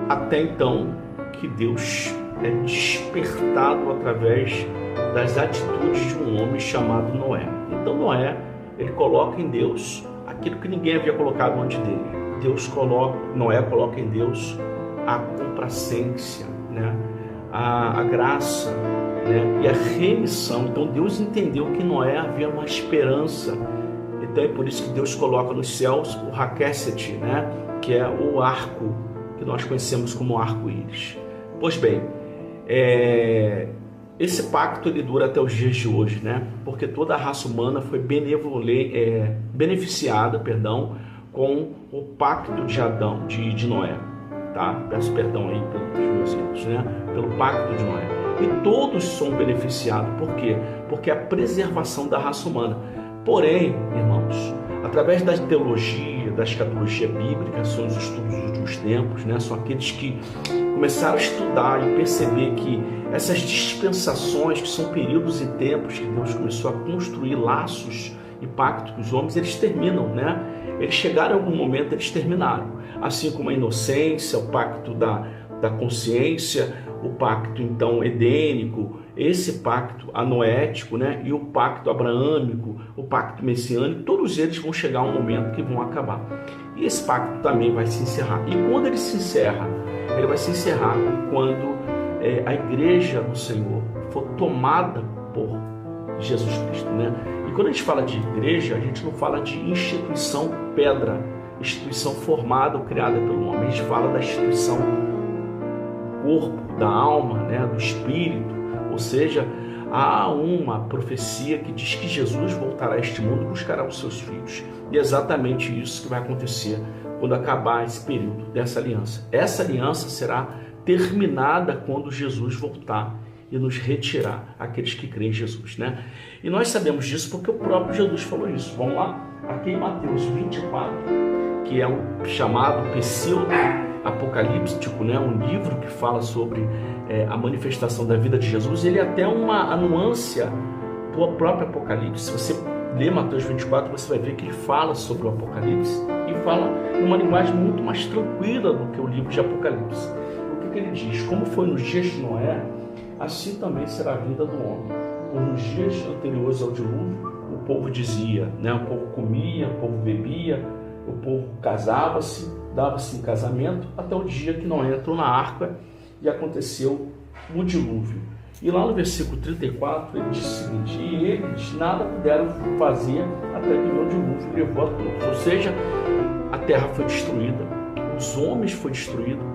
Até então que Deus é despertado através das atitudes de um homem chamado Noé. Então Noé, ele coloca em Deus aquilo que ninguém havia colocado antes dele. Noé coloca em Deus a complacência, né? a graça, né? E a remissão. Então Deus entendeu que Noé havia uma esperança. Então é por isso que Deus coloca nos céus o Hakesset, né? Que é o arco que nós conhecemos como arco-íris. Pois bem, esse pacto ele dura até os dias de hoje, né? Porque toda a raça humana foi beneficiada, com o pacto de Adão, de Noé, tá? Peço perdão aí pelos meus erros, né? Pelo pacto de Noé. E todos são beneficiados, por quê? Porque é a preservação da raça humana. Porém, irmãos, através da teologia, da escatologia bíblica, são os estudos dos últimos tempos, né? São aqueles que começaram a estudar e perceber que essas dispensações, que são períodos e tempos que Deus começou a construir laços e pactos com os homens, eles terminam, né? Eles chegaram em algum momento, eles terminaram. Assim como a inocência, o pacto da consciência, o pacto então edênico, esse pacto anoético, né? E o pacto abraâmico, o pacto messiânico, todos eles vão chegar a um momento que vão acabar. E esse pacto também vai se encerrar. E quando ele se encerra, ele vai se encerrar quando a igreja do Senhor for tomada por Jesus Cristo, né? E quando a gente fala de igreja, a gente não fala de instituição pedra, instituição formada ou criada pelo homem. A gente fala da instituição corpo, da alma, né? Do espírito. Ou seja, há uma profecia que diz que Jesus voltará a este mundo e buscará os seus filhos. E é exatamente isso que vai acontecer quando acabar esse período dessa aliança. Essa aliança será terminada quando Jesus voltar e nos retirar, aqueles que creem em Jesus, né? E nós sabemos disso porque o próprio Jesus falou isso. Vamos lá? Aqui em Mateus 24, que é um chamado pseudo-apocalíptico, né? Um livro que fala sobre a manifestação da vida de Jesus. Ele é até uma anuância do próprio Apocalipse. Se você ler Mateus 24, você vai ver que ele fala sobre o Apocalipse e fala em uma linguagem muito mais tranquila do que o livro de Apocalipse. O que ele diz? Como foi nos dias de Noé, assim também será a vida do homem. Nos dias anteriores ao dilúvio, o povo dizia, né? O povo comia, o povo bebia, o povo casava-se, dava-se em casamento, até o dia que Noé entrou na arca e aconteceu o dilúvio. E lá no versículo 34, ele diz o seguinte: e eles nada puderam fazer até que o dilúvio levou a todos. Ou seja, a terra foi destruída, os homens foram destruídos,